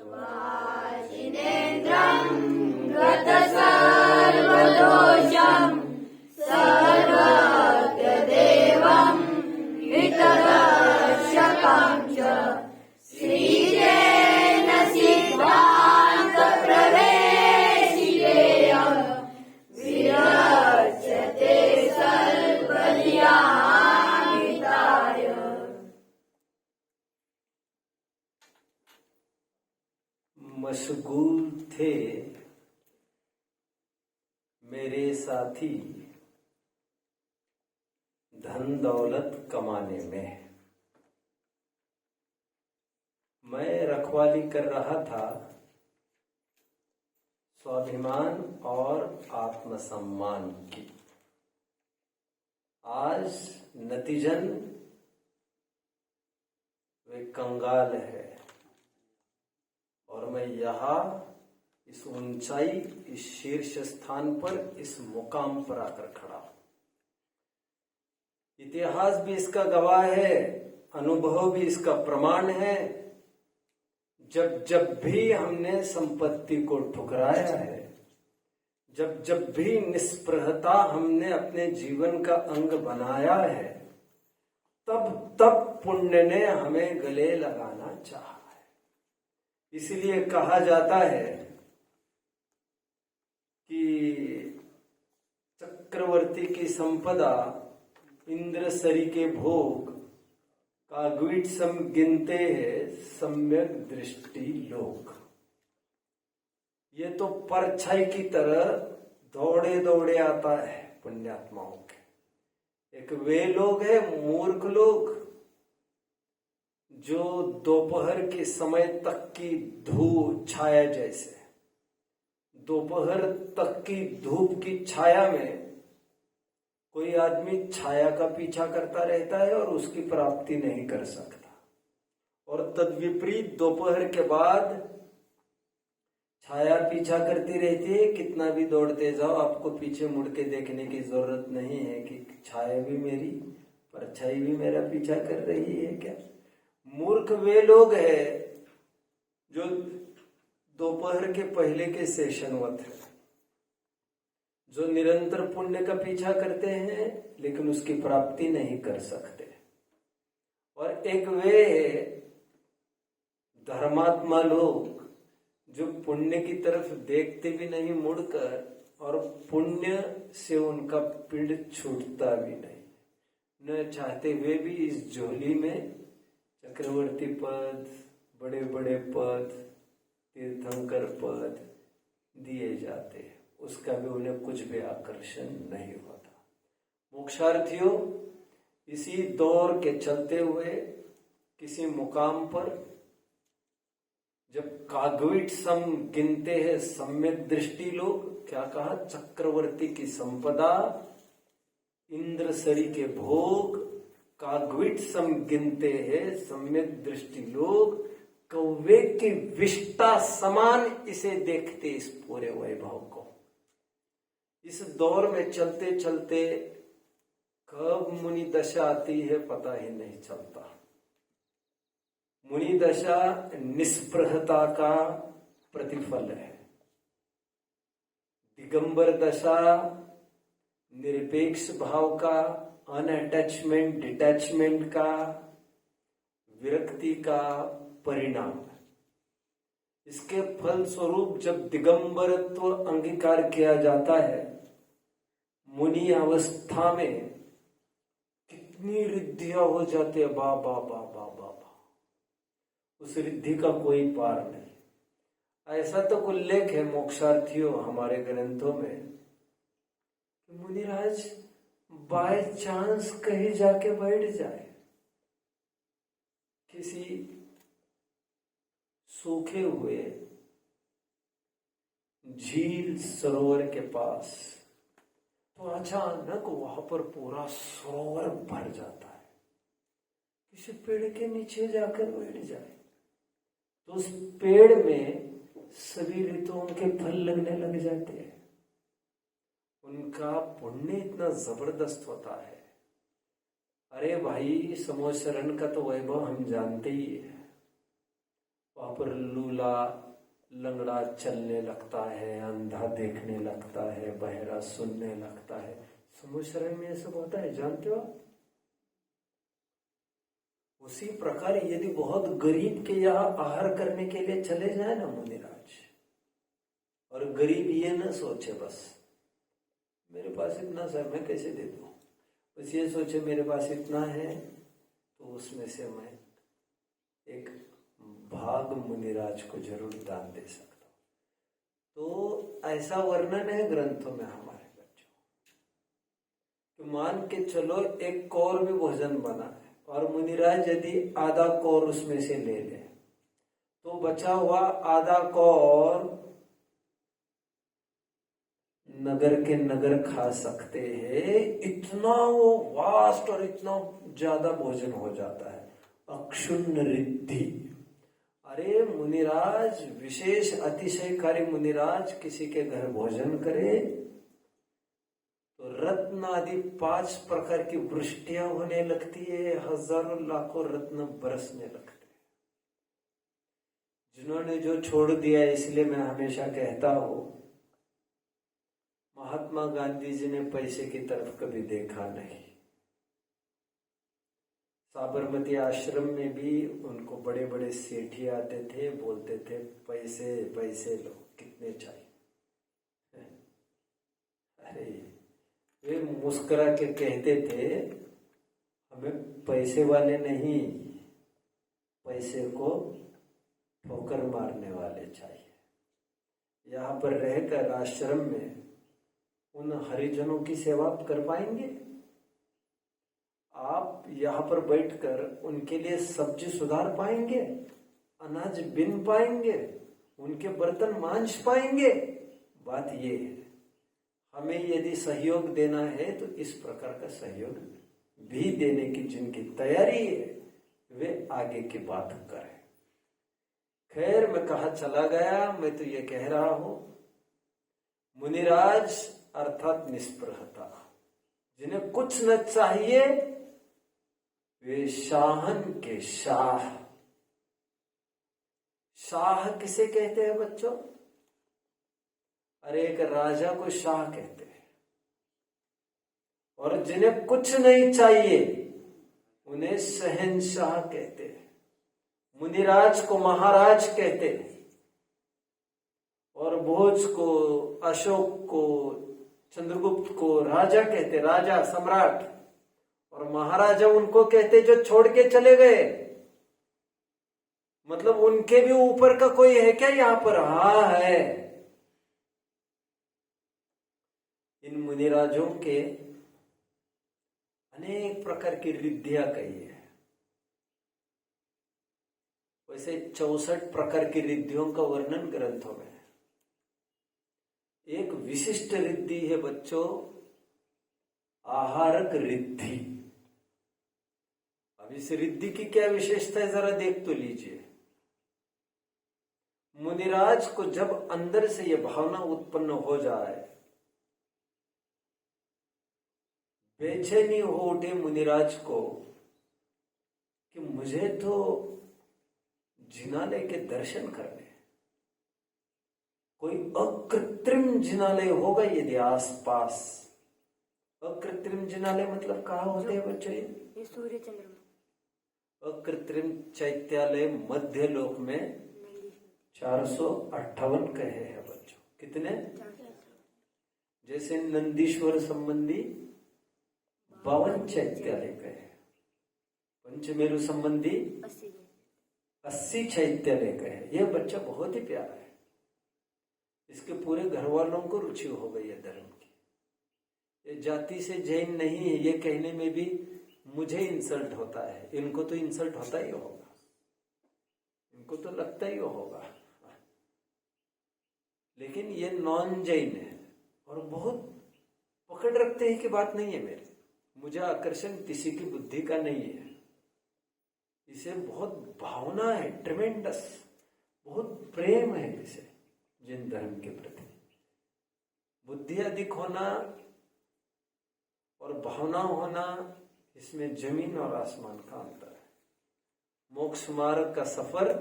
वाजिनेन्द्रं गतसर्वदोषं सर्वज्ञदेवं वितदर्शकं च श्रीजेन सिद्धान्तप्रवेशिकेयं विरच्यते सर्वज्ञानिताय। मशगूल थे मेरे साथी धन दौलत कमाने में। मैं रखवाली कर रहा था स्वाभिमान और आत्मसम्मान की। आज नतीजन वे कंगाल है और मैं यहाँ इस ऊंचाई, इस शीर्ष स्थान पर, इस मुकाम पर आकर खड़ा हूं। इतिहास भी इसका गवाह है, अनुभव भी इसका प्रमाण है। जब जब भी हमने संपत्ति को ठुकराया है, जब जब भी निस्पृहता हमने अपने जीवन का अंग बनाया है, तब तब पुण्य ने हमें गले लगाना चाहा है। इसलिए कहा जाता है कि चक्रवर्ती की संपदा इंद्र सरी के भोग कागुइट सम गिनते हैं सम्यक दृष्टि लोग। ये तो परछाई की तरह दौड़े दौड़े आता है पुण्यात्माओं के। एक वे लोग हैं मूर्ख लोग जो दोपहर के समय तक की धूप छाया जैसे, दोपहर तक की धूप की छाया में कोई आदमी छाया का पीछा करता रहता है और उसकी प्राप्ति नहीं कर सकता, और तद्विपरीत दोपहर के बाद छाया पीछा करती रहती है। कितना भी दौड़ते जाओ, आपको पीछे मुड़ के देखने की जरूरत नहीं है कि छाया भी मेरी, परछाई भी मेरा पीछा कर रही है क्या। मूर्ख वे लोग हैं जो दोपहर के पहले के सेशनवत है, जो निरंतर पुण्य का पीछा करते हैं लेकिन उसकी प्राप्ति नहीं कर सकते। और एक वे धर्मात्मा लोग जो पुण्य की तरफ देखते भी नहीं मुड़कर, और पुण्य से उनका पिंड छूटता भी नहीं, न चाहते हुए भी इस झोली में चक्रवर्ती पद, बड़े बड़े पद, तीर्थंकर पद दिए जाते हैं, उसका भी उन्हें कुछ भी आकर्षण नहीं होता। मोक्षार्थियों, इसी दौर के चलते हुए किसी मुकाम पर जब कागुइट सम गिनते हैं सम्यक दृष्टि लोग, क्या कहा, चक्रवर्ती की संपदा इंद्र सरी के भोग कागुइट सम गिनते हैं सम्यक दृष्टि लोग, कौवे की विष्टा समान इसे देखते इस पूरे वैभव को। इस दौर में चलते चलते कब मुनि दशा आती है पता ही नहीं चलता। मुनि दशा निस्पृहता का प्रतिफल है, दिगंबर दशा निरपेक्ष भाव का, अनअटैचमेंट, डिटैचमेंट का, विरक्ति का परिणाम है। इसके फल स्वरूप जब दिगंबरत्व अंगीकार किया जाता है, मुनि अवस्था में कितनी रिद्धियां हो जाती है, बा बा बा बा बा बा, उस रिद्धि का कोई पार नहीं। ऐसा तो उल्लेख है मोक्षार्थियों हमारे ग्रंथों में, मुनिराज बाय चांस कहीं जाके बैठ जाए किसी सूखे हुए झील सरोवर के पास, तो अचानक वहां पर पूरा सरोवर भर जाता है। किसी पेड़ के नीचे जाकर बैठ जाए तो उस पेड़ में सभी ऋतुओं के फल लगने लग जाते हैं। उनका पुण्य इतना जबरदस्त होता है। अरे भाई, समोशरण का तो वैभव हम जानते ही है। वहां पर लूला लंगड़ा चलने लगता है, अंधा देखने लगता है, बहरा सुनने लगता है। समुद्र में ये सब होता है, जानते हो? उसी प्रकार यदि बहुत गरीब के यहाँ आहार करने के लिए चले जाए ना मुनिराज, और गरीब ये न सोचे बस मेरे पास इतना है मैं कैसे दे दूं, बस ये सोचे मेरे पास इतना है तो उसमें से मैं एक भाग मुनिराज को जरूर दान दे सकता हूं। तो ऐसा वर्णन है ग्रंथों में हमारे बच्चों कि मान के चलो एक कौर भी भोजन बना है और मुनिराज यदि आधा कौर उसमें से ले ले तो बचा हुआ आधा कौर नगर के नगर खा सकते हैं। इतना वो वास्ट और इतना ज्यादा भोजन हो जाता है। अक्षुण्ण रिद्धि। अरे मुनिराज, विशेष अतिशयकारी मुनिराज किसी के घर भोजन करे तो रत्न आदि 5 प्रकार की वृष्टियां होने लगती है, हजारों लाखों रत्न बरसने लगते हैं। जिन्होंने जो छोड़ दिया, इसलिए मैं हमेशा कहता हूं महात्मा गांधी जी ने पैसे की तरफ कभी देखा नहीं। साबरमती आश्रम में भी उनको बड़े बड़े सेठी आते थे, बोलते थे पैसे पैसे लो, कितने चाहिए। अरे वे मुस्कुरा के कहते थे हमें पैसे वाले नहीं, पैसे को ठोकर मारने वाले चाहिए। यहाँ पर रहकर आश्रम में उन हरिजनों की सेवा कर पाएंगे आप? यहाँ पर बैठकर उनके लिए सब्जी सुधार पाएंगे, अनाज बिन पाएंगे, उनके बर्तन मांज पाएंगे? बात ये है, हमें यदि सहयोग देना है तो इस प्रकार का सहयोग भी देने की जिनकी तैयारी है वे आगे की बात करें। खैर, मैं कहा चला गया, मैं तो ये कह रहा हूं मुनिराज अर्थात निष्प्रहता, जिन्हें कुछ न चाहिए वे शाहन के शाह। शाह किसे कहते हैं बच्चों? अरे एक राजा को शाह कहते हैं। और जिन्हें कुछ नहीं चाहिए उन्हें शहंशाह कहते हैं। मुनिराज को महाराज कहते हैं और भोज को, अशोक को, चंद्रगुप्त को राजा कहते, राजा सम्राट। और महाराजा उनको कहते जो छोड़ के चले गए। मतलब उनके भी ऊपर का कोई है क्या यहां पर? हाँ है। इन मुनिराजों के अनेक प्रकार की रिद्धियां कही है। वैसे 64 प्रकार की रिद्धियों का वर्णन ग्रंथों में है। एक विशिष्ट रिद्धि है बच्चों, आहारक रिद्धि। अब इस रिद्धि की क्या विशेषता है जरा देख तो लीजिए। मुनिराज को जब अंदर से यह भावना उत्पन्न हो जाए, बेचैनी हो उठे मुनिराज को कि मुझे तो जिनालय के दर्शन करने, कोई अकृत्रिम जिनालय होगा यदि आसपास। अकृत्रिम जिनालय मतलब कहाँ होते हैं बच्चों? ये सूर्य चंद्रमा। अकृत्रिम चैत्यालय मध्य लोक में 458 कहे हैं बच्चों। कितने? जैसे नंदीश्वर संबंधी 52 चैत्यालय कहे, पंचमेरु संबंधी 80 चैत्यालय कहे। यह बच्चा बहुत ही प्यारा है। इसके पूरे घर वालों को रुचि हो गई है धर्म की। ये जाति से जैन नहीं है, ये कहने में भी मुझे इंसल्ट होता है, इनको तो इंसल्ट होता ही होगा, इनको तो लगता ही होगा। लेकिन ये नॉन जैन है और बहुत पकड़ रखते हैं कि बात नहीं है मेरे, मुझे आकर्षण किसी की बुद्धि का नहीं है। इसे बहुत भावना है, ट्रेमेंडस, बहुत प्रेम है इसे जिन धर्म के प्रति। बुद्धि अधिक होना और भावना होना, इसमें जमीन और आसमान का अंतर है। मोक्ष मार्ग का सफर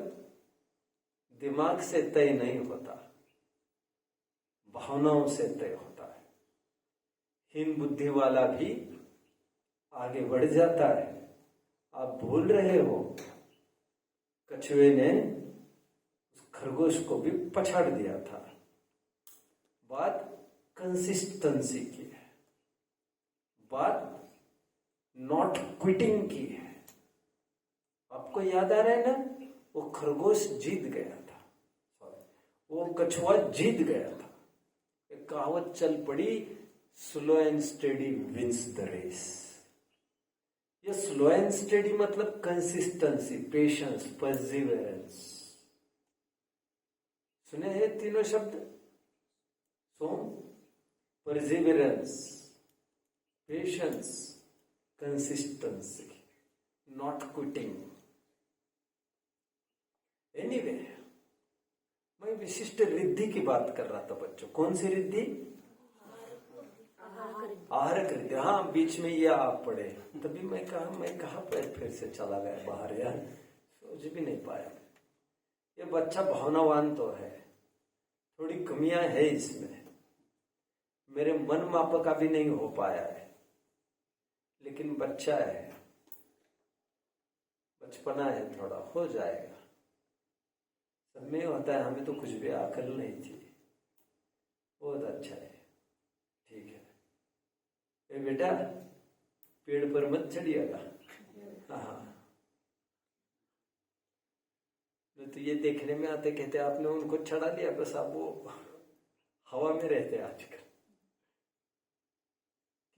दिमाग से तय नहीं होता, भावनाओं से तय होता है। हीन बुद्धि वाला भी आगे बढ़ जाता है। आप भूल रहे हो, कछुए ने उस खरगोश को भी पछाड़ दिया था। बात कंसिस्टेंसी की है, बात नॉट क्विटिंग की है। आपको याद आ रहा है ना, वो खरगोश जीत गया था, वो कछुआ जीत गया था। एक कहावत चल पड़ी, slow and steady wins the race. ये स्लो एंड स्टेडी मतलब कंसिस्टेंसी, पेशेंस, परसिवरेंस। सुने हैं तीनों शब्द? सोम, perseverance, patience, consistency, not quitting. Anyway, मैं विशिष्ट रिद्धि की बात कर रहा था बच्चों। कौन सी रिद्धि? आहार रिद्धि। हाँ, बीच में ये आप पढ़े, तभी मैं कहा पर फिर से चला गया बाहर यार, सोच भी नहीं पाया। ये बच्चा भावनावान तो है, थोड़ी कमियां है इसमें, मेरे मन माप का भी नहीं हो पाया है, लेकिन बच्चा है, बचपना है, थोड़ा हो जाएगा। सब में होता है, हमें तो कुछ भी अकल नहीं थी। बहुत अच्छा है, ठीक है। ए बेटा, पेड़ पर मत चढ़िएगा। हाँ, तो ये देखने में आते, कहते आपने उनको चढ़ा लिया, बस आप वो हवा में रहते हैं आजकल।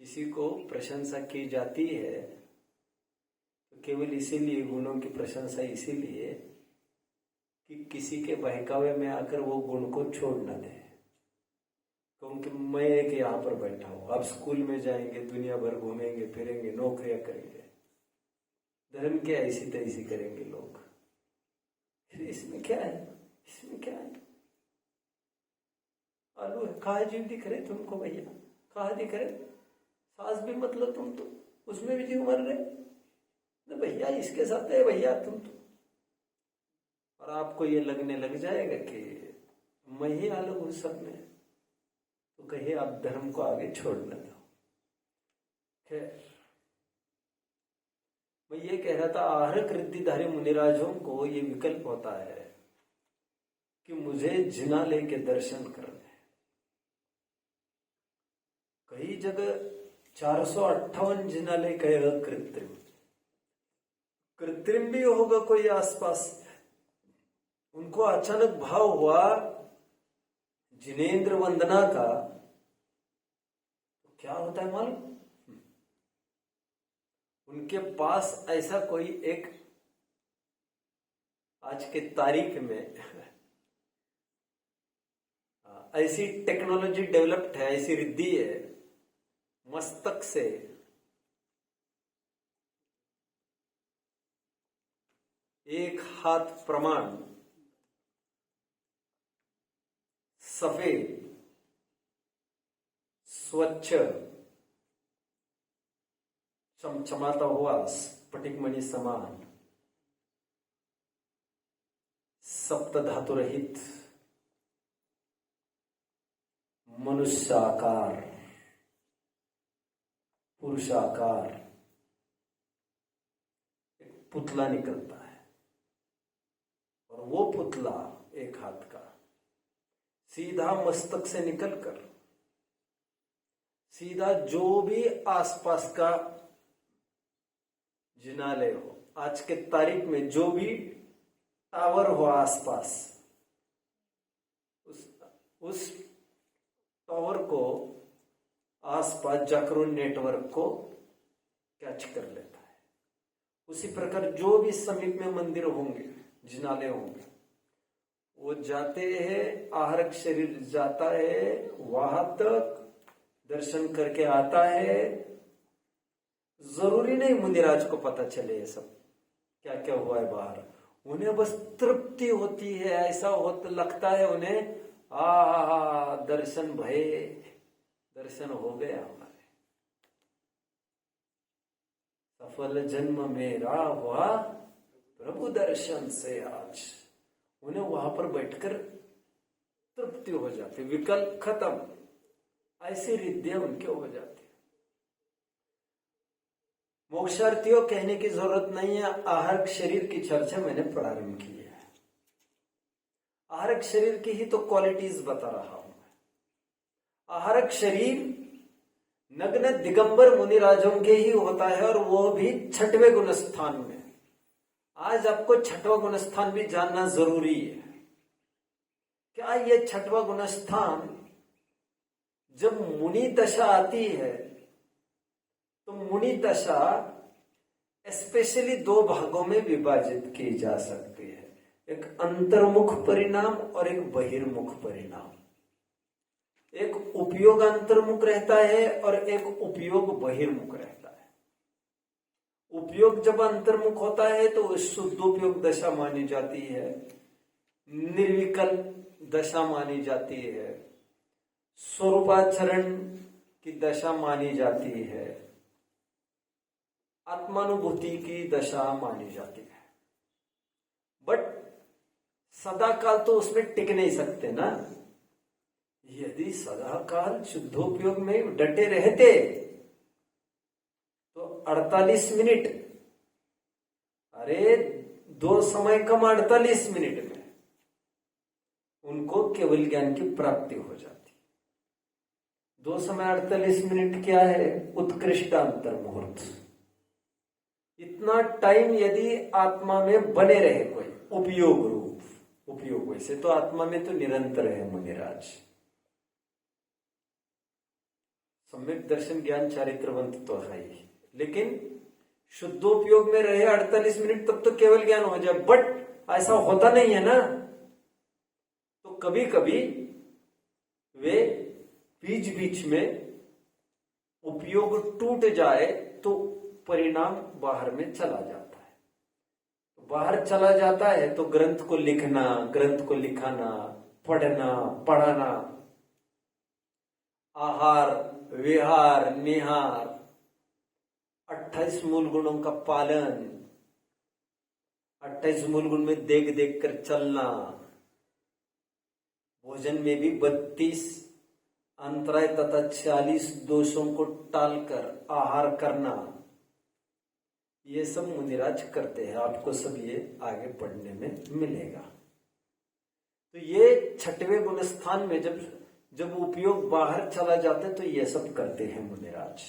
किसी को प्रशंसा की जाती है तो केवल इसीलिए, गुणों की प्रशंसा इसीलिए कि किसी के बहकावे में आकर वो गुण को छोड़ न दे। क्योंकि मैं एक यहाँ पर बैठा हूं, अब स्कूल में जाएंगे, दुनिया भर घूमेंगे फिरेंगे, नौकरियां करेंगे, धर्म क्या ऐसी तैसी करेंगे लोग। फिर इसमें क्या है? इसमें क्या है? आलू है, कहा जीव दिख रहे तुमको भैया? कहा दिख रहे? सांस भी मतलब तुम तो उसमें भी जीव मर रहे न भैया, इसके साथ है भैया तुम तो। और आपको ये लगने लग जाएगा कि मैं ही अलग हूं सब में, तो कहिए आप धर्म को आगे छोड़ न दो। खैर, मैं ये कह रहा था, आहरक रिद्धिधारी मुनिराजों को ये विकल्प होता है कि मुझे जिनालय के दर्शन करने। कई जगह 458 जिनालय कहेगा कृत्रिम, कृत्रिम भी होगा कोई आसपास। उनको अचानक भाव हुआ जिनेंद्र वंदना का, तो क्या होता है मालूम? उनके पास ऐसा कोई एक, आज के तारीख में ऐसी टेक्नोलॉजी डेवलप्ड है, ऐसी रिद्धि है, मस्तक से एक हाथ प्रमाण सफेद, स्वच्छ, चमचमाता हुआ स्फटिक मणि समान, सप्त धातु रहित, मनुष्याकार, पुरुषाकार एक पुतला निकलता है। और वो पुतला एक हाथ का सीधा मस्तक से निकलकर सीधा जो भी आसपास का जिनालय हो, आज के तारीख में जो भी टावर हो आसपास, उस टावर को आसपास जाकर उन नेटवर्क को कैच कर लेता है। उसी प्रकार जो भी समीप में मंदिर होंगे, जिनालय होंगे, वो जाते हैं, आहरक शरीर जाता है, वहां तक दर्शन करके आता है। जरूरी नहीं मुनिराज को पता चले ये सब क्या क्या हुआ है बाहर, उन्हें बस तृप्ति होती है, ऐसा होता लगता है उन्हें, आ दर्शन भये, दर्शन हो गया हमारे, सफल जन्म मेरा हुआ प्रभु दर्शन से आज। उन्हें वहां पर बैठकर तृप्ति हो जाती, विकल्प खत्म, ऐसी रिद्धियां उनके हो जाती। मोक्षार्थियों कहने की जरूरत नहीं है, आहरक शरीर की चर्चा मैंने प्रारंभ की है। आहरक शरीर की ही तो क्वालिटीज बता रहा हूं मैं। आहरक शरीर नग्न दिगंबर मुनिराजों के ही होता है, और वो भी 6वें गुणस्थान में। आज आपको 6वां गुणस्थान भी जानना जरूरी है। क्या ये 6वां गुणस्थान जब मुनि दशा आती है तो मुनि दशा स्पेशली 2 भागों में विभाजित की जा सकती है, एक अंतर्मुख परिणाम और एक बहिर्मुख परिणाम। एक उपयोग अंतर्मुख रहता है और एक उपयोग बहिर्मुख रहता है। उपयोग जब अंतर्मुख होता है तो शुद्धोपयोग दशा मानी जाती है, निर्विकल्प दशा मानी जाती है, स्वरूपाचरण की दशा मानी जाती है, आत्मानुभूति की दशा मानी जाती है। बट सदाकाल तो उसमें टिक नहीं सकते ना। यदि सदाकाल शुद्धोपयोग में डटे रहते तो 48 मिनट, अरे 2 समय कम 48 मिनट में उनको केवल ज्ञान की प्राप्ति हो जाती। 2 समय 48 मिनट क्या है? उत्कृष्ट अंतर मुहूर्त। इतना टाइम यदि आत्मा में बने रहे कोई उपयोग रूप, उपयोग वैसे तो आत्मा में तो निरंतर है मुनिराज। सम्यक दर्शन ज्ञान चारित्रवंत तो है ही, लेकिन शुद्धोपयोग में रहे 48 मिनट तब तो केवल ज्ञान हो जाए। बट ऐसा होता नहीं है ना। तो कभी कभी वे बीच बीच में उपयोग टूट जाए तो परिणाम बाहर में चला जाता है। तो बाहर चला जाता है तो ग्रंथ को लिखना, ग्रंथ को लिखाना, पढ़ना, पढ़ाना, आहार विहार निहार, 28 मूल गुणों का पालन, 28 मूल गुण में देख देख कर चलना, भोजन में भी 32 अंतराय तथा 46 दोषों को टालकर आहार करना, ये सब मुनिराज करते हैं। आपको सब ये आगे पढ़ने में मिलेगा। तो ये 6वें गुणस्थान में जब उपयोग बाहर चला जाता है तो ये सब करते हैं मुनिराज।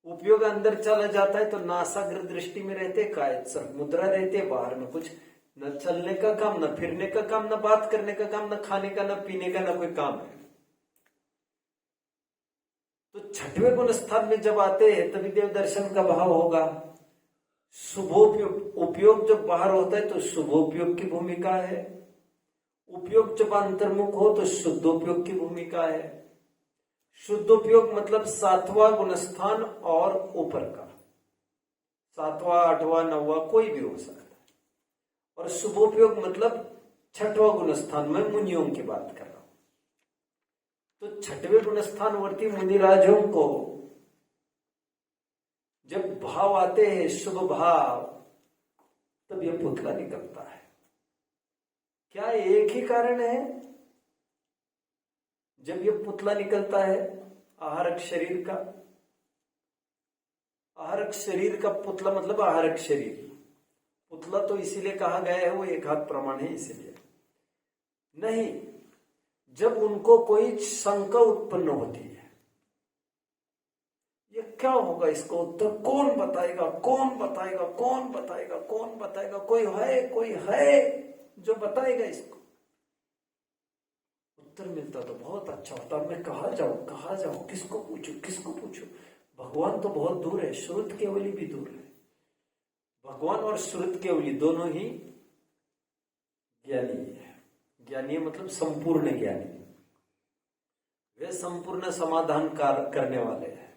उपयोग अंदर चला जाता है तो नासाग्र दृष्टि में रहते, कायद सर्प मुद्रा रहते, बाहर में कुछ न चलने का काम, न फिरने का काम, न बात करने का काम, न खाने का, न पीने का, न कोई काम है। तो 6वें गुणस्थान में जब आते हैं तभी देव दर्शन का भाव होगा। शुभोपयोग, उपयोग जब बाहर होता है तो शुभोपयोग की भूमिका है, उपयोग जब अंतर्मुख हो तो शुद्धोपयोग की भूमिका है। शुद्धोपयोग मतलब 7वां गुणस्थान और ऊपर का, 7वां 8वां 9वां कोई भी हो सकता है। और शुभोपयोग मतलब 6वां गुणस्थान में मुनियों की बात कर रहा हूं। तो 6वें गुणस्थान वर्ती मुनिराजों को जब भाव आते हैं, शुभ भाव, तब यह पुतला निकलता है। क्या एक ही कारण है जब यह पुतला निकलता है आहारक शरीर का? आहारक शरीर का पुतला मतलब आहारक शरीर। पुतला तो इसीलिए कहा गया है, वो एक हाथ प्रमाण है इसीलिए नहीं। जब उनको कोई शंका उत्पन्न होती है, ये क्या होगा, इसको उत्तर कौन बताएगा, कौन बताएगा, कौन बताएगा, कौन बताएगा, कोई है जो बताएगा इसको। उत्तर मिलता तो बहुत अच्छा होता। मैं कहा जाऊं, किसको पूछूं। भगवान तो बहुत दूर है, श्रुत केवली भी दूर है। भगवान और श्रुत केवली दोनों ही ज्ञानी है। ज्ञानी मतलब संपूर्ण ज्ञानी, वे संपूर्ण समाधान करने वाले हैं।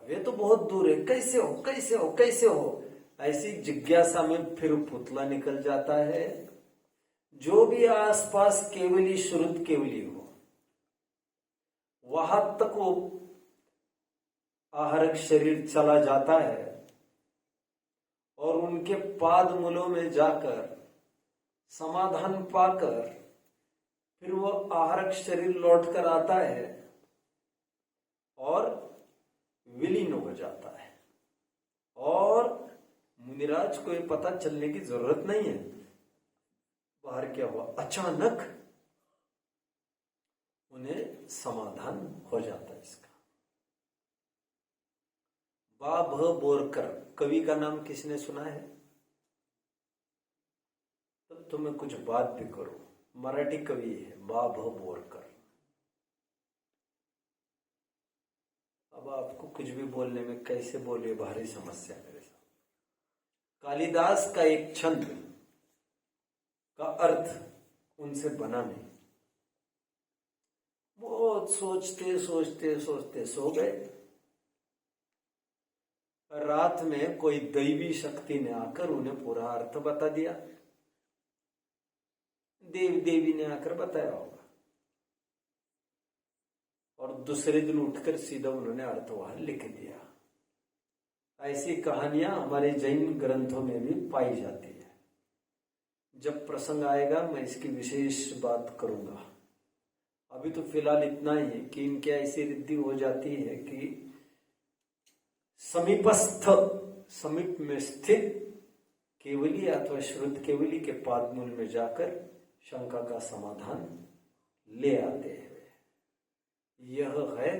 वे तो बहुत दूर है, कैसे हो ऐसी जिज्ञासा में फिर पुतला निकल जाता है। जो भी आसपास केवली श्रुत केवली हो, वहां तक वो आहारक शरीर चला जाता है और उनके पाद मूलों में जाकर समाधान पाकर फिर वो आहरक शरीर लौट कर आता है और विलीन हो जाता है, और मुनिराज को ये पता चलने की जरूरत नहीं है बाहर क्या हुआ, अचानक उन्हें समाधान हो जाता है इसका। बा भ बोरकर कवि का नाम किसने सुना है? तब तो मैं कुछ बात भी करूं। मराठी कवि है बा भ बोरकर। अब आपको कुछ भी बोलने में कैसे बोले भारी समस्या मेरे साथ। कालिदास का एक छंद का अर्थ उनसे बना नहीं। बहुत सोचते सोचते सोचते सो गए। रात में कोई दैवी शक्ति ने आकर उन्हें पूरा अर्थ बता दिया। देवी ने आकर बताया होगा, और दूसरे दिन उठकर सीधा उन्होंने अर्थ वहां लिख दिया। ऐसी कहानियां हमारे जैन ग्रंथों में भी पाई जाती है। जब प्रसंग आएगा मैं इसकी विशेष बात करूंगा। अभी तो फिलहाल इतना ही है कि इनकी ऐसी रिद्धि हो जाती है कि समीप में स्थित केवली अथवा श्रुत केवली के पादमूल में जाकर शंका का समाधान ले आते हैं। यह है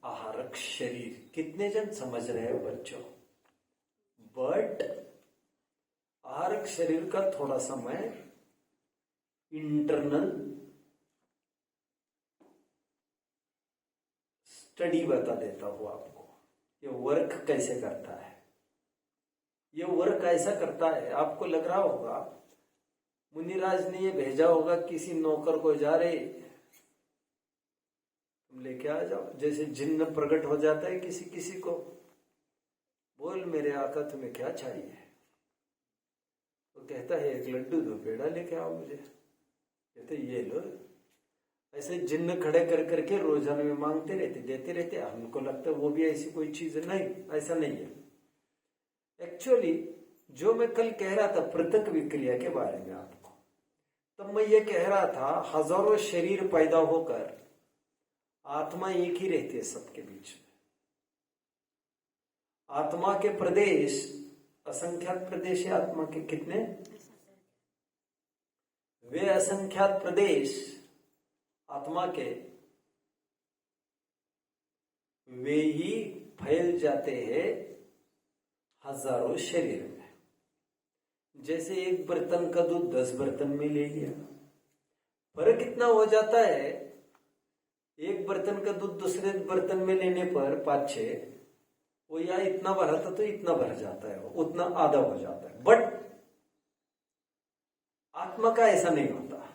आहारक शरीर। कितने जन समझ रहे हो बच्चों? बट आहारक शरीर का थोड़ा सा मैं इंटरनल स्टडी बता देता हूं आपको। ये वर्क कैसे करता है। ये वर्क ऐसा करता है, आपको लग रहा होगा मुनिराज ने ये भेजा होगा किसी नौकर को, जा रहे तुम लेके आ जाओ। जैसे जिन्न प्रकट हो जाता है किसी को, बोल मेरे आका तुम्हें क्या चाहिए। तो कहता है एक लड्डू दो, पेड़ा लेके आओ मुझे। कहते ये लो। ऐसे जिन्न खड़े कर करके रोजाना में मांगते रहते, देते रहते। हमको लगता है वो भी ऐसी कोई चीज नहीं, ऐसा नहीं है। एक्चुअली जो मैं कल कह रहा था पृथक विक्रिया के बारे में आपको, तब मैं ये कह रहा था हजारों शरीर पैदा होकर आत्मा एक ही रहती है सबके बीच में। आत्मा के प्रदेश असंख्यात प्रदेश है। आत्मा के कितने? वे असंख्यात प्रदेश आत्मा के वे ही फैल जाते हैं हजारों शरीर में। जैसे एक बर्तन का दूध 10 बर्तन में ले लिया, फर्क इतना हो जाता है। एक बर्तन का दूध दूसरे बर्तन में लेने पर 5-6, वो या इतना भरा था तो इतना भर जाता है, वो उतना आधा हो जाता है। बट आत्मा का ऐसा नहीं होता।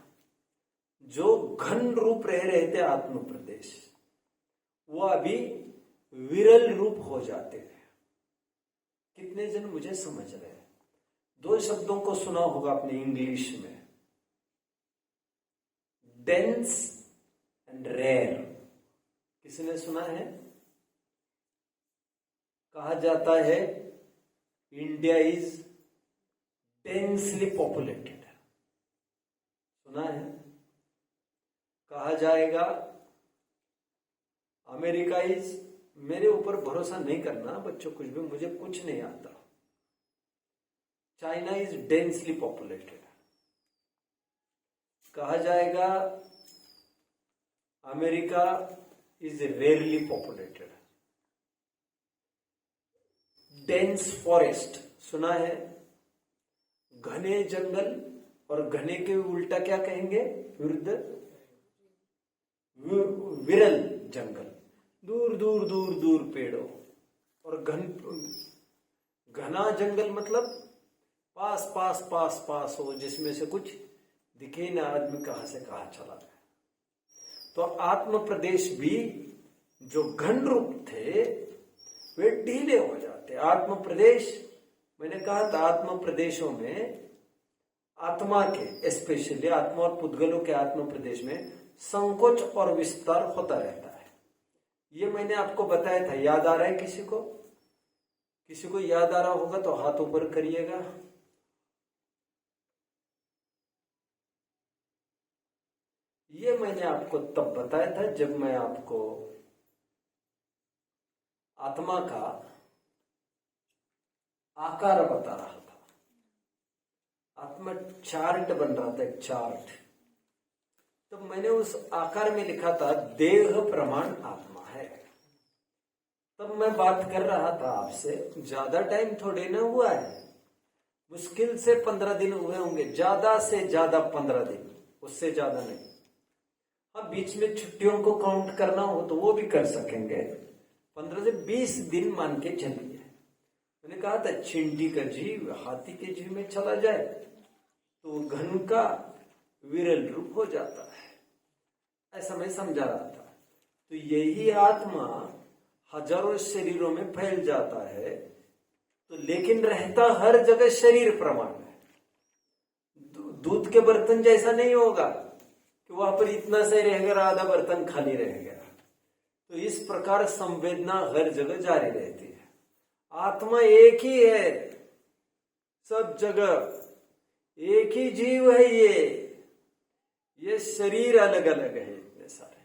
जो घन रूप रह रहे थे आत्म प्रदेश, वो अभी विरल रूप हो जाते हैं। कितने जन मुझे समझ रहे हैं? 2 शब्दों को सुना होगा आपने इंग्लिश में, डेंस एंड रेयर। किसने सुना है? कहा जाता है इंडिया इज डेंसली पॉपुलेटेड। सुना है? कहा जाएगा अमेरिका इज, मेरे ऊपर भरोसा नहीं करना बच्चों कुछ भी, मुझे कुछ नहीं आता। China is densely populated. कहा जाएगा America is rarely populated. Dense forest सुना है? घने जंगल, और घने के उल्टा क्या कहेंगे? विरल जंगल, दूर दूर दूर दूर पेड़ों। और घना जंगल मतलब पास पास पास पास हो, जिसमें से कुछ दिखे ना, आदमी कहां से कहां चला गया। तो आत्म प्रदेश भी जो घन रूप थे वे ढीले हो जाते। आत्म प्रदेश, मैंने कहा था आत्म प्रदेशों में आत्मा के, स्पेशली आत्मा और पुद्गलों के आत्म प्रदेश में संकोच और विस्तार होता रहता है। ये मैंने आपको बताया था, याद आ रहा है किसी को? किसी को याद आ रहा होगा तो हाथ ऊपर करिएगा। मैंने आपको तब बताया था जब मैं आपको आत्मा का आकार बता रहा था। आत्मा चार्ट बन रहा था, एक चार्ट। तो मैंने उस आकार में लिखा था देह प्रमाण आत्मा है। तब मैं बात कर रहा था आपसे, ज्यादा टाइम थोड़े ना हुआ है, मुश्किल से 15 दिन हुए होंगे, ज्यादा से ज्यादा 15 दिन, उससे ज्यादा नहीं। हाँ, बीच में छुट्टियों को काउंट करना हो तो वो भी कर सकेंगे। 15 से 20 दिन मान के चलिए। मैंने कहा था चींटी का जीव हाथी के जीव में चला जाए तो घन का विरल रूप हो जाता है, ऐसा मैं समझा रहा था। तो यही आत्मा हजारों शरीरों में फैल जाता है, तो लेकिन रहता हर जगह शरीर प्रमाण है। दूध के बर्तन जैसा नहीं होगा कि वहां पर इतना से रहेगा, आधा बर्तन खाली रहेगा। तो इस प्रकार संवेदना हर जगह जारी रहती है। आत्मा एक ही है सब जगह, एक ही जीव है। ये शरीर अलग अलग है, इतने सारे।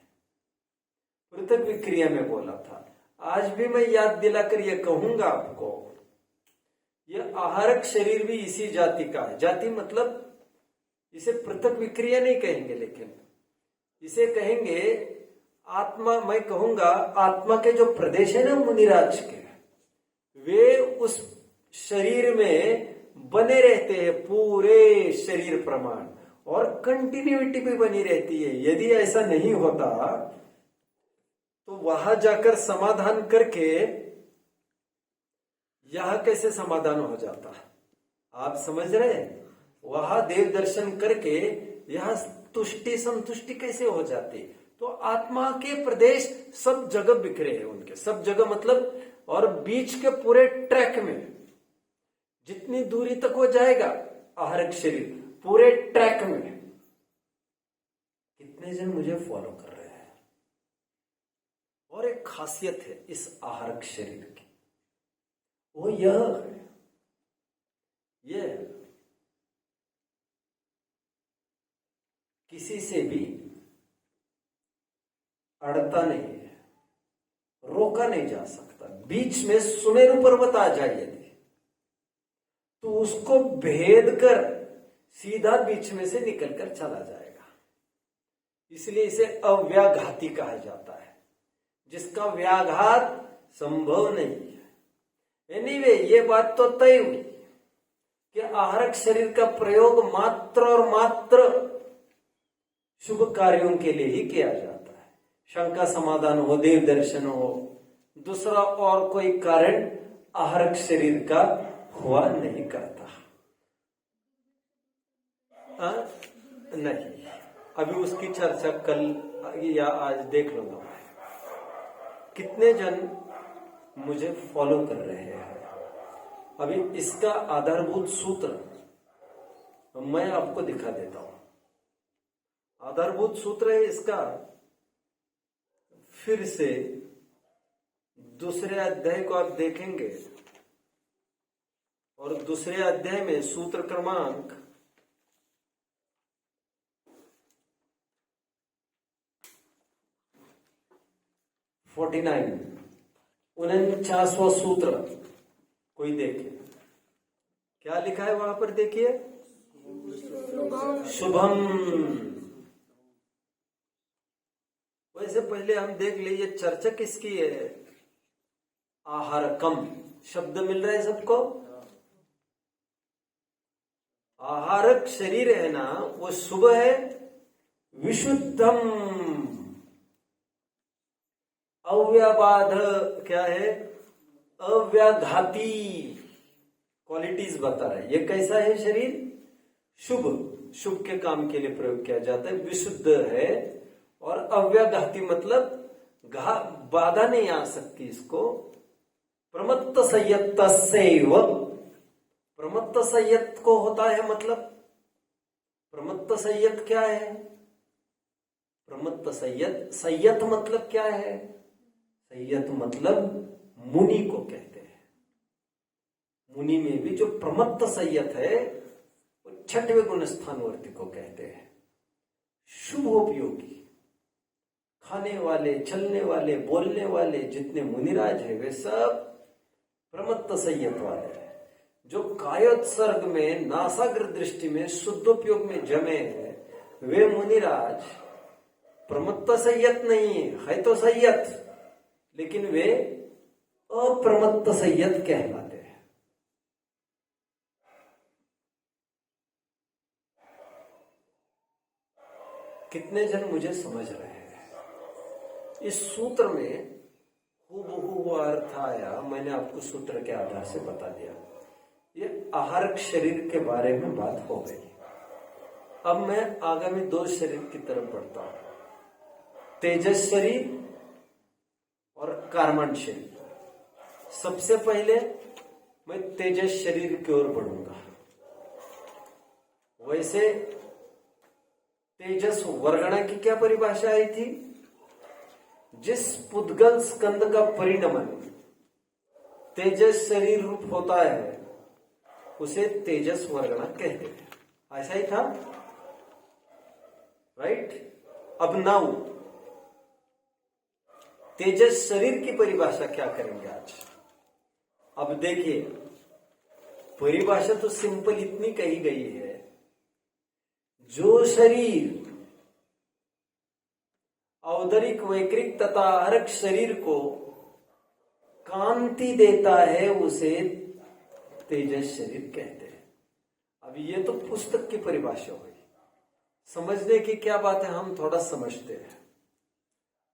पृथक विक्रिया में बोला था। आज भी मैं याद दिलाकर ये कहूंगा आपको, ये आहारक शरीर भी इसी जाति का है। जाति मतलब इसे पृथक विक्रिया नहीं कहेंगे, लेकिन इसे कहेंगे आत्मा। मैं कहूंगा आत्मा के जो प्रदेश है ना मुनिराज के, वे उस शरीर में बने रहते हैं, पूरे शरीर प्रमाण, और कंटिन्यूटी भी बनी रहती है। यदि ऐसा नहीं होता तो वहां जाकर समाधान करके यह कैसे समाधान हो जाता? आप समझ रहे हैं? वहां देव दर्शन करके यह तुष्टि संतुष्टि कैसे हो जाती? तो आत्मा के प्रदेश सब जगह बिखरे हैं उनके, सब जगह मतलब, और बीच के पूरे ट्रैक में जितनी दूरी तक वो जाएगा आहारक शरीर, पूरे ट्रैक में। कितने जन मुझे फॉलो कर रहे हैं? और एक खासियत है इस आहारक शरीर की, वो यह है, ये किसी से भी अड़ता नहीं है, रोका नहीं जा सकता। बीच में सुमेरु पर्वत आ जाए यदि, तो उसको भेद कर सीधा बीच में से निकलकर चला जाएगा। इसलिए इसे अव्याघाती कहा जाता है, जिसका व्याघात संभव नहीं है। एनीवे, ये बात तो तय हुई कि आहारक शरीर का प्रयोग मात्र और मात्र शुभ कार्यों के लिए ही किया जाता है। शंका समाधान हो, देव दर्शन हो, दूसरा और कोई कारण आहारक शरीर का हुआ नहीं करता। नहीं, अभी उसकी चर्चा कल या आज देख लूंगा। कितने जन मुझे फॉलो कर रहे हैं? अभी इसका आधारभूत सूत्र मैं आपको दिखा देता हूं। आधारभूत सूत्र है इसका, फिर से दूसरे अध्याय को आप देखेंगे, और दूसरे अध्याय में सूत्र क्रमांक 49, 49वां सूत्र कोई देखे, क्या लिखा है वहां पर? देखिए, शुभम। वैसे पहले हम देख लीजिए चर्चा किसकी है। आहारकम शब्द मिल रहा है सबको। आहारक शरीर है ना, वो शुभ है, विशुद्धम, अव्याबाध, क्या है? अव्याघाती क्वालिटीज बता रहा है। ये कैसा है शरीर? शुभ, शुभ के काम के लिए प्रयोग किया जाता है, विशुद्ध है, और अव्याघाती मतलब बाधा नहीं आ सकती इसको। प्रमत्त संयत सेव, प्रमत्त संयत को होता है मतलब, प्रमत्त संयत क्या है? प्रमत्त संयत, संयत मतलब क्या है? संयत मतलब मुनि को कहते हैं। मुनि में भी जो प्रमत्त संयत है वो 6वें गुण स्थानवर्ती को कहते हैं। शुभोपयोगी, खाने वाले, चलने वाले, बोलने वाले जितने मुनिराज हैं वे सब प्रमत्त संयत वाले हैं। जो कायोत्सर्ग में, नासाग्र दृष्टि में, शुद्धोपयोग में जमे हैं वे मुनिराज प्रमत्त संयत नहीं है तो संयत, लेकिन वे अप्रमत्त संयत कहलाते हैं। कितने जन मुझे समझ रहे हैं? इस सूत्र में हूबहू अर्थ आया, मैंने आपको सूत्र के आधार से बता दिया। ये आहारक शरीर के बारे में बात हो गई। अब मैं आगामी 2 शरीर की तरफ बढ़ता हूं, तेजस शरीर और कार्मण शरीर। सबसे पहले मैं तेजस शरीर की ओर बढ़ूंगा। वैसे तेजस वर्गणा की क्या परिभाषा आई थी? जिस पुद्गल स्कंद का परिणमन तेजस शरीर रूप होता है उसे तेजस वर्गणा कहते हैं। ऐसा ही था, राइट? अब नाउ तेजस शरीर की परिभाषा क्या करेंगे आज? अब देखिए, परिभाषा तो सिंपल इतनी कही गई है, जो शरीर औदरिक, वैक्रिक तथा अरक शरीर को कांति देता है उसे तेजस शरीर कहते हैं। अब ये तो पुस्तक की परिभाषा हुई। समझने की क्या बात है, हम थोड़ा समझते हैं।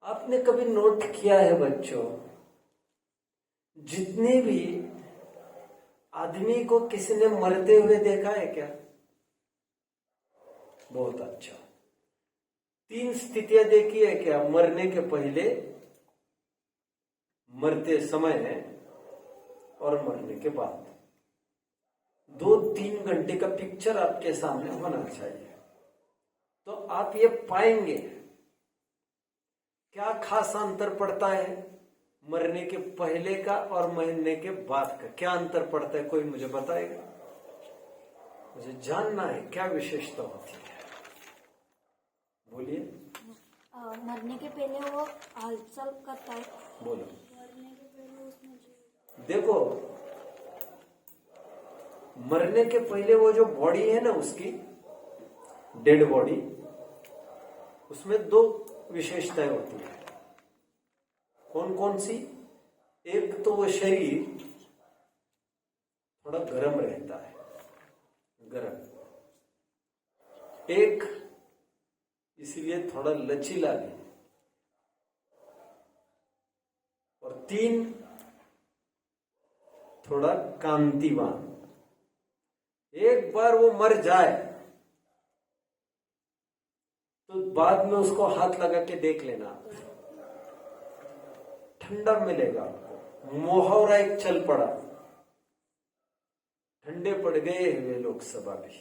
आपने कभी नोट किया है बच्चों, जितने भी आदमी को किसी ने मरते हुए देखा है क्या? बहुत अच्छा। 3 स्थितियां देखी है क्या? मरने के पहले, मरते समय और मरने के बाद। 2-3 घंटे का पिक्चर आपके सामने होना चाहिए, तो आप ये पाएंगे क्या खास अंतर पड़ता है मरने के पहले का और मरने के बाद का। क्या अंतर पड़ता है, कोई मुझे बताएगा? मुझे जानना है क्या विशेषता होती है, बोलिए। मरने के पहले वो हलचल करता है। बोलो। मरने के पहले उसमें देखो, मरने के पहले वो जो बॉडी है ना, उसकी डेड बॉडी, उसमें 2 विशेषताएं होती है। कौन कौन सी? एक तो वो शरीर थोड़ा गर्म रहता है, गर्म। एक इसलिए थोड़ा लचीला भी, और 3 थोड़ा कांतिवान। एक बार वो मर जाए तो बाद में उसको हाथ लगा के देख लेना, ठंडा मिलेगा आपको। मुहावरा एक चल पड़ा, ठंडे पड़ गए वे लोकसभा भी।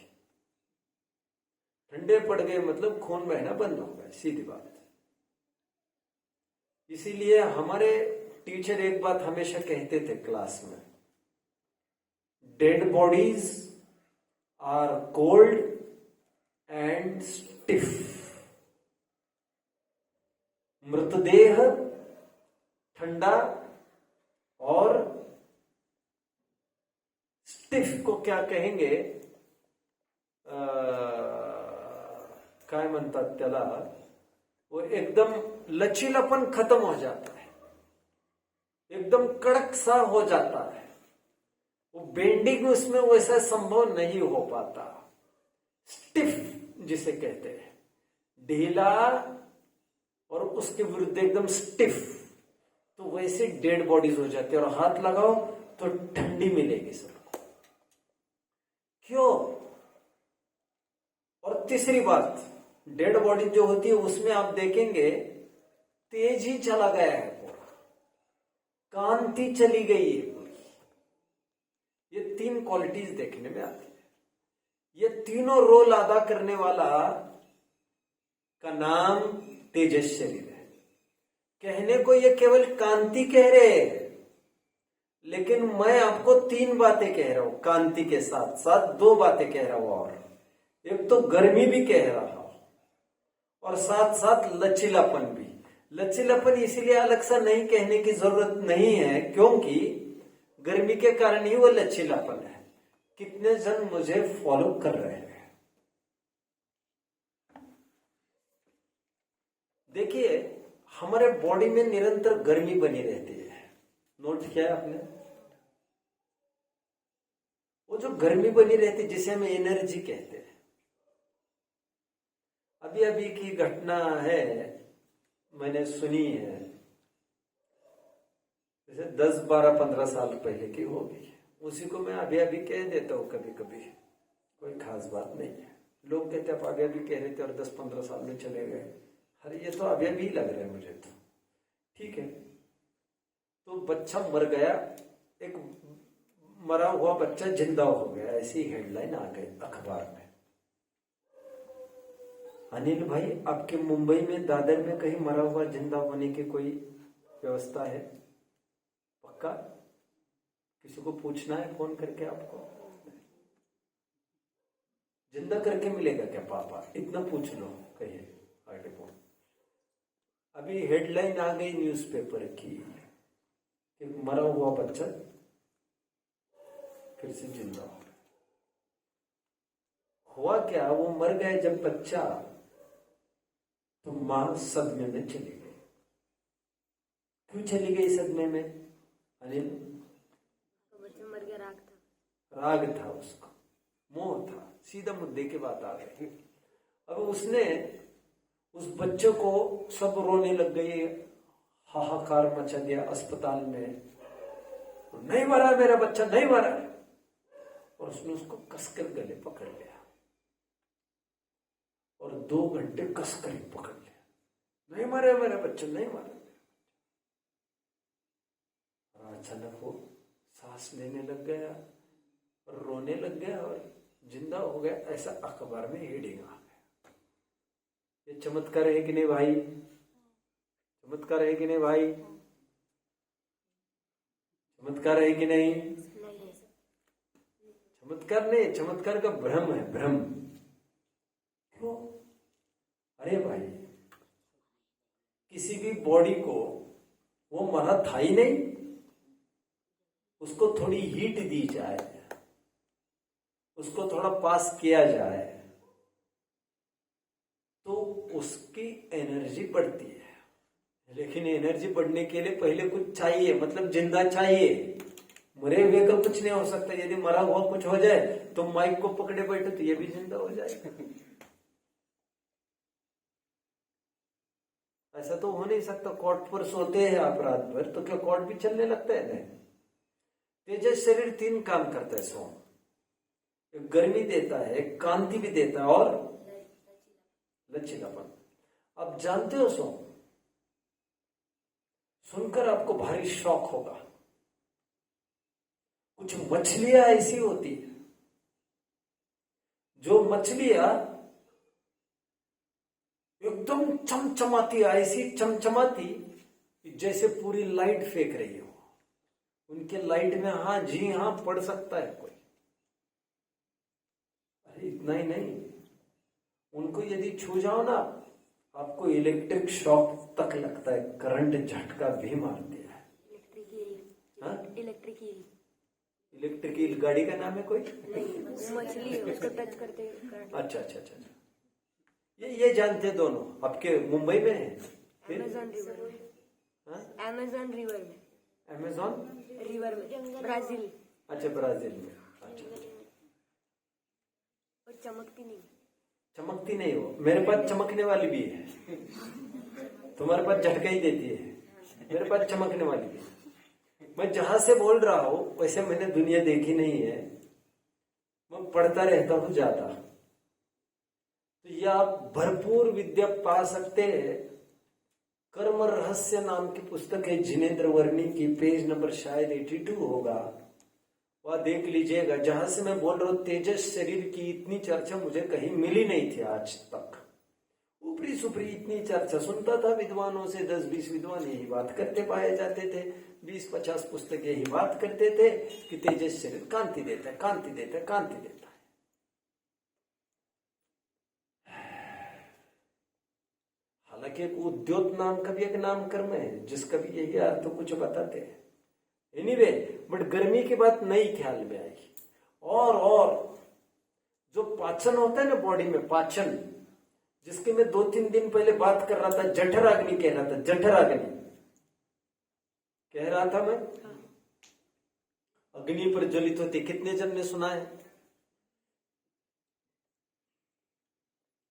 ठंडे पड़ गए मतलब खून बहना बंद हो गया, सीधी बात। इसीलिए हमारे टीचर एक बात हमेशा कहते थे क्लास में, dead bodies are cold and stiff. मृतदेह ठंडा और स्टिफ को क्या कहेंगे, काय म्हणतात त्याला, वो एकदम लचीलापन खत्म हो जाता है, एकदम कड़क सा हो जाता है। वो बेंडिंग उसमें वैसा संभव नहीं हो पाता। स्टिफ जिसे कहते हैं, ढीला और उसके विरुद्ध एकदम स्टिफ, तो वैसे डेड बॉडीज हो जाती है। और हाथ लगाओ तो ठंडी मिलेगी सबको। क्यों? और तीसरी बात, डेड बॉडी जो होती है उसमें आप देखेंगे तेज ही चला गया है पूरा, कांति चली गई है पूरी। ये 3 क्वालिटीज देखने में आती है। ये तीनों रोल अदा करने वाला का नाम तेजस शरीर है। कहने को ये केवल कांति कह रहे हैं, लेकिन मैं आपको 3 बातें कह रहा हूं, कांति के साथ साथ 2 बातें कह रहा हूं। और एक तो गर्मी भी कह रहा हूं और साथ साथ लचीलापन भी। लचीलापन इसीलिए अलग सा नहीं कहने की जरूरत नहीं है, क्योंकि गर्मी के कारण ही वो लचीलापन है। कितने जन मुझे फॉलो कर रहे हैं? देखिए, हमारे बॉडी में निरंतर गर्मी बनी रहती है। नोट किया आपने? वो जो गर्मी बनी रहती है जिसे हम एनर्जी कहते हैं। अभी अभी की घटना है, मैंने सुनी है, जैसे 10, 12, 15 साल पहले की होगी। उसी को मैं अभी अभी कह देता हूं कभी कभी, कोई खास बात नहीं है। लोग कहते आप आगे अभी कह रहे थे और 10-15 साल में चले गए। अरे ये तो अभी अभी लग रहा है मुझे तो। ठीक है, तो बच्चा मर गया, एक मरा हुआ बच्चा जिंदा हो गया, ऐसी हेडलाइन आ गई अखबार में। अनिल भाई, आपके मुंबई में दादर में कहीं मरा हुआ जिंदा होने की कोई व्यवस्था है? पक्का? किसी को पूछना है फोन करके आपको? जिंदा करके मिलेगा क्या पापा? इतना पूछ लो, कहिए आगे को। अभी हेडलाइन आ गई न्यूज़पेपर की कि मरा हुआ बच्चा फिर से जिंदा हो गया। हुआ क्या, वो मर गए जब बच्चा, तो मां सदमे में चली गई। क्यों चली गई सदमे में अनिल? बच्चा मर गया, राग था। राग था उसका, मोह था, सीधा मुद्दे की बात आ गई। अब उसने उस बच्चे को, सब रोने लग गए, हाहाकार मचा दिया अस्पताल में, नहीं मरा मेरा बच्चा, नहीं मरा। और उसने उसको कसकर गले पकड़ लिया और 2 घंटे कसकर पकड़ लिया, नहीं मरे मेरा बच्चा, नहीं मरा। और अचानक वो सांस लेने लग गया और रोने लग गया और जिंदा हो गया, ऐसा अखबार में हेडिंग आ गया। ये चमत्कार है कि नहीं भाई? चमत्कार है कि नहीं भाई? चमत्कार है कि नहीं? चमत्कार नहीं, चमत्कार का भ्रम है, भ्रम। क्यों? अरे भाई, किसी भी बॉडी को वो मरा था ही नहीं, उसको थोड़ी हीट दी जाए, उसको थोड़ा पास किया जाए तो उसकी एनर्जी बढ़ती है। लेकिन एनर्जी बढ़ने के लिए पहले कुछ चाहिए, मतलब जिंदा चाहिए। मरे हुए का कुछ नहीं हो सकता। यदि मरा हुआ कुछ हो जाए तो माइक को पकड़े बैठे तो ये भी जिंदा हो जाएगा। ऐसा तो हो नहीं सकता। कोर्ट पर सोते हैं आप रात भर, तो क्या कोर्ट भी चलने लगता है? नहीं। तेजस शरीर 3 काम करता है सोम, गर्मी देता है, कांति भी देता है और लचीलापन। आप जानते हो सोम, सुनकर आपको भारी शौक होगा। कुछ मछलियां ऐसी होती है, जो मछलियां एकदम चमचमाती, ऐसी चमचमाती जैसे पूरी लाइट फेंक रही हो। उनके लाइट में हाँ जी हाँ पड़ सकता है कोई। अरे इतना ही नहीं, उनको यदि छू जाओ ना, आपको इलेक्ट्रिक शॉक तक लगता है, करंट झटका भी मारती है। इलेक्ट्रिक ईल गाड़ी का नाम है कोई? नहीं, मछली है, उसको टच करते अच्छा अच्छा अच्छा। ये जानते दोनों आपके मुंबई में है? अमेज़न रिवर में। अमेज़न रिवर में। अमेज़न रिवर में, ब्राजील। अच्छा, ब्राजील में। अच्छा, और चमकती नहीं। चमकती नहीं हो? मेरे पास चमकने वाली भी है। तुम्हारे पास झटका ही देती है, मेरे पास चमकने वाली भी है। मैं जहां से बोल रहा हूं वैसे मैंने दुनिया देखी नहीं है, मैं पढ़ता रहता हूं ज्यादा। तो ये आप भरपूर विद्या पा सकते हैं। कर्म रहस्य नाम की पुस्तक है जिनेन्द्र वर्णी की, पेज नंबर शायद 82 होगा, वह देख लीजिएगा। जहां से मैं बोल रहा हूं, तेजस शरीर की इतनी चर्चा मुझे कहीं मिली नहीं थी आज तक। ऊपरी सुपरी इतनी चर्चा सुनता था विद्वानों से, 10-20 विद्वान यही बात करते पाए जाते थे, 20-50 पुस्तक यही बात करते थे कि तेजस शरीर कांति देता है, कांति देता है, कांति देता है। हालांकि एक उद्योत नाम का भी एक नामकरण है जिसका भी यही अर्थ तो कुछ बताते हैं। एनीवे, बट गर्मी की बात नहीं ख्याल में आएगी। और जो पाचन होता है ना बॉडी में, पाचन, जिसकी मैं 2-3 दिन पहले बात कर रहा था, जठराग्नि कह रहा था, जठराग्नि कह रहा था मैं। अग्नि पर ज्वलित होती, कितने जन ने सुना है?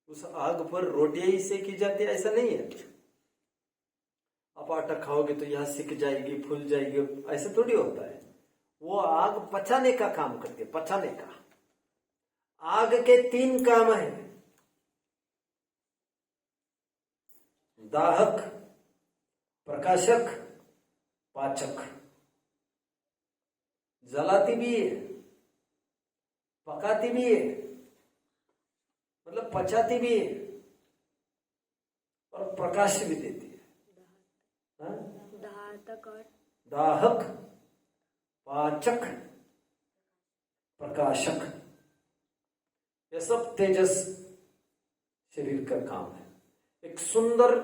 उस आग पर रोटियां ही सेकी जाती है, ऐसा नहीं है। आप आटा खाओगे तो यहां सिक जाएगी, फूल जाएगी, ऐसा थोड़ी होता है। वो आग पचाने का काम करती है, पचाने का। आग के 3 काम हैं, दाहक, प्रकाशक, पाचक। जलाती भी है, पकाती भी है, मतलब पचाती भी है, और प्रकाश भी देती है। हाँ? दाहक, पाचक, प्रकाशक, ये सब तेजस शरीर का काम है। एक सुंदर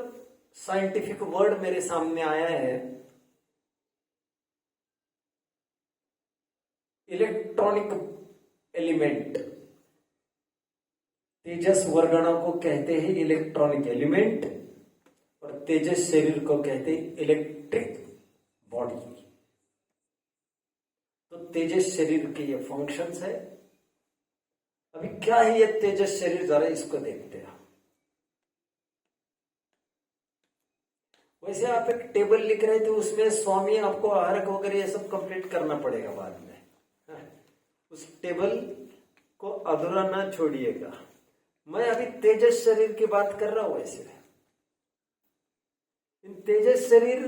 साइंटिफिक वर्ड मेरे सामने आया है, इलेक्ट्रॉनिक एलिमेंट। तेजस वर्गणों को कहते हैं इलेक्ट्रॉनिक एलिमेंट, और तेजस शरीर को कहते हैं इलेक्ट्रिक बॉडी। तो तेजस शरीर के ये फंक्शंस है। अभी क्या है ये तेजस शरीर, जरा इसको देखते हैं। वैसे आप एक टेबल लिख रहे थे, उसमें स्वामी आपको आहारक वगैरह ये सब कंप्लीट करना पड़ेगा बाद में। उस टेबल को अधूरा ना छोड़िएगा। मैं अभी तेजस शरीर की बात कर रहा हूं। वैसे इन तेजस शरीर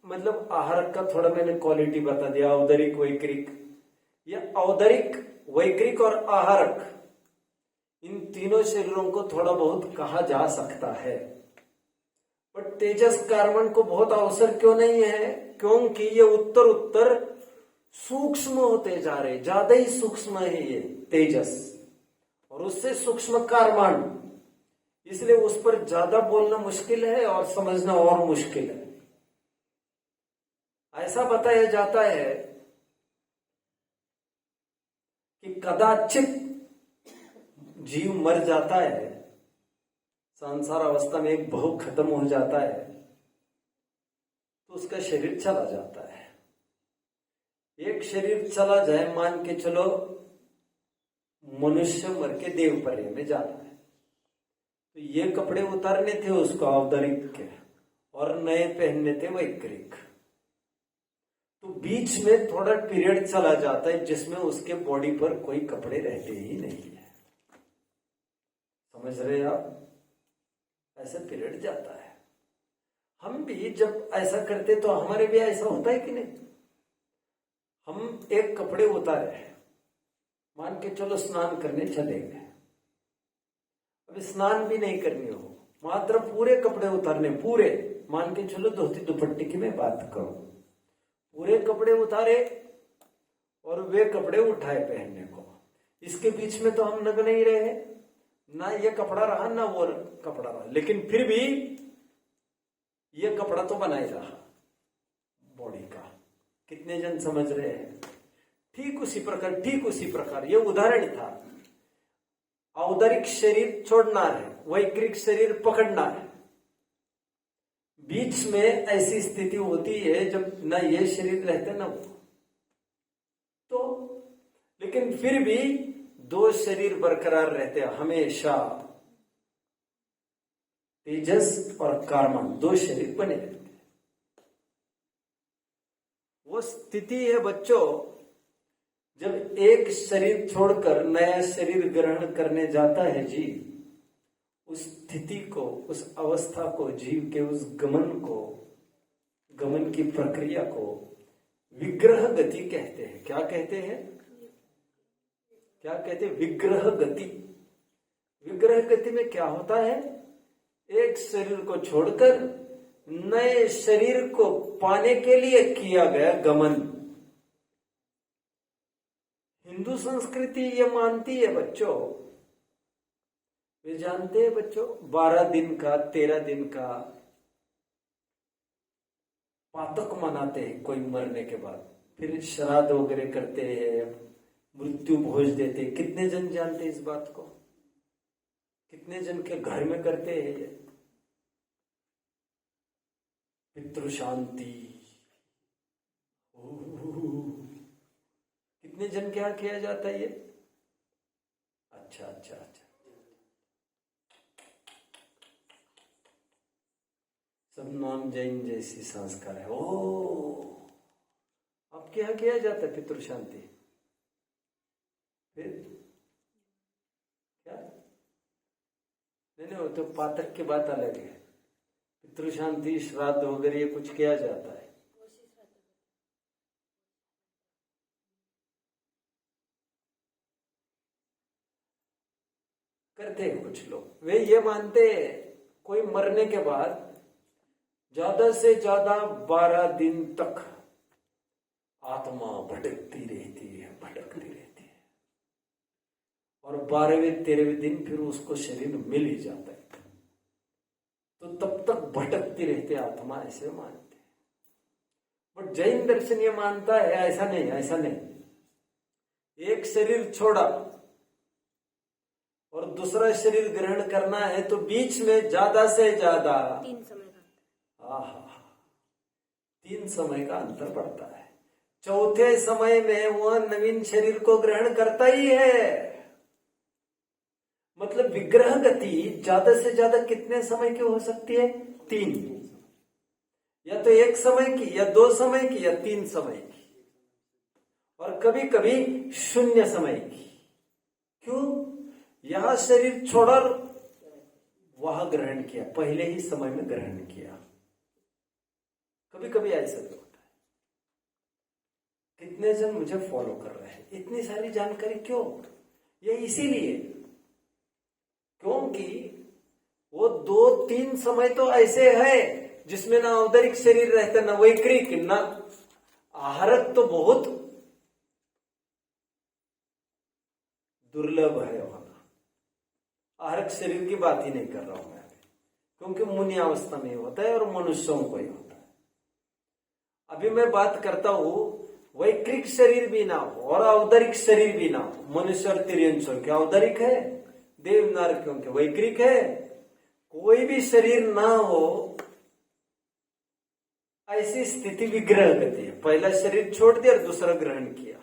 मतलब आहारक का थोड़ा मैंने क्वालिटी बता दिया, औदरिक, वैक्रिक। या औदरिक, वैक्रिक और आहारक, इन तीनों शरीरों को थोड़ा बहुत कहा जा सकता है। पर तेजस कार्बन को बहुत अवसर क्यों नहीं है? क्योंकि ये उत्तर उत्तर सूक्ष्म होते जा रहे, ज्यादा ही सूक्ष्म है ये तेजस, और उससे सूक्ष्म कार्बन, इसलिए उस पर ज्यादा बोलना मुश्किल है और समझना और मुश्किल है। ऐसा बताया जाता है कि कदाचित जीव मर जाता है, संसार अवस्था में एक बहु खत्म हो जाता है, तो उसका शरीर चला जाता है। एक शरीर चला जाए, मान के चलो मनुष्य मर के देवपर्य में जाना है, तो ये कपड़े उतारने थे उसको औदरिक के, और नए पहनने थे वैक्रिक। तो बीच में थोड़ा पीरियड चला जाता है जिसमें उसके बॉडी पर कोई कपड़े रहते ही नहीं है। समझ रहे आप? ऐसा पीरियड जाता है। हम भी जब ऐसा करते तो हमारे भी ऐसा होता है कि नहीं? हम एक कपड़े उतारे हैं, मान के चलो स्नान करने चले गए, अभी स्नान भी नहीं करनी हो, मात्र पूरे कपड़े उतारने, पूरे, मान के चलो धोती दुपट्टे की मैं बात करूं, पूरे कपड़े उतारे और वे कपड़े उठाए पहनने को। इसके बीच में तो हम नग्न नहीं रहे, ना ये कपड़ा रहा ना वो कपड़ा रहा, लेकिन फिर भी ये कपड़ा तो बना ही रहा बॉडी का। कितने जन समझ रहे हैं? ठीक उसी प्रकार ये उदाहरण था। औदरिक शरीर छोड़ना है, वैक्रिक शरीर पकड़ना है। बीच में ऐसी स्थिति होती है जब ना ये शरीर रहते ना वो, तो लेकिन फिर भी 2 शरीर बरकरार रहते हैं हमेशा। तेजस और कार्बन 2 शरीर बने रहते हैं। वो स्थिति है बच्चों, जब एक शरीर छोड़कर नया शरीर ग्रहण करने जाता है जीव, उस स्थिति को, उस अवस्था को, जीव के उस गमन की प्रक्रिया को विग्रह गति कहते हैं। क्या कहते हैं? क्या कहते हैं? विग्रह गति। विग्रह गति में क्या होता है? एक शरीर को छोड़कर नए शरीर को पाने के लिए किया गया गमन। हिंदू संस्कृति ये मानती है बच्चों, वे जानते हैं बच्चों, 12 दिन का 13 दिन का पातक मनाते हैं कोई मरने के बाद, फिर श्राद्ध वगैरह करते हैं, मृत्यु भोज देते हैं। कितने जन जानते हैं इस बात को? कितने जन के घर में करते हैं ये? पितृ शांति। कितने जन क्या किया जाता है ये? अच्छा अच्छा अच्छा, सब नाम जैन जैसी संस्कार है। ओ, अब क्या किया जाता है? पितृ शांति। फिर क्या? नहीं, वो तो पातक की बात अलग है। पितृ शांति, श्राद्ध वगैरह ये कुछ किया जाता है। करते हैं कुछ लोग, वे ये मानते हैं कोई मरने के बाद ज्यादा से ज्यादा 12 दिन तक आत्मा भटकती रहती है, भटकती रहती है, और 12वें 13वें दिन फिर उसको शरीर मिल ही जाता है। तो तब तक भटकती रहती है आत्मा, ऐसे मानते हैं। बट जैन दर्शन ये मानता है ऐसा नहीं, ऐसा नहीं। एक शरीर छोड़ा और दूसरा शरीर ग्रहण करना है तो बीच में ज्यादा से ज्यादा 3 समय का 3 समय का अंतर पड़ता है। चौथे समय में वह नवीन शरीर को ग्रहण करता ही है। मतलब विग्रह गति ज्यादा से ज्यादा कितने समय की हो सकती है? 3, या तो 1 समय की, या 2 समय की, या 3 समय की, और कभी कभी 0 समय की। क्यों? यहां शरीर छोड़ा, वहां ग्रहण किया, पहले ही समय में ग्रहण किया। कभी कभी ऐसा भी होता है। कितने जन मुझे फॉलो कर रहे हैं? इतनी सारी जानकारी क्यों? ये इसीलिए क्योंकि वो 2-3 समय तो ऐसे है जिसमें ना औदरिक शरीर रहता, ना वैक्रिक, ना आहारक, तो बहुत दुर्लभ है वहां। आहारक शरीर की बात ही नहीं कर रहा हूं मैं, क्योंकि मुनि अवस्था में होता है और मनुष्यों को ही होता है। अभी मैं बात करता हूं वैक्रिक शरीर भी ना हो और औदरिक शरीर भी ना हो। मनुष्य और तिर्यंशों के औदरिक है, देवनारकियों के वैक्रिक है। कोई भी शरीर ना हो, ऐसी स्थिति विग्रह गति है। पहला शरीर छोड़ दिया और दूसरा ग्रहण किया।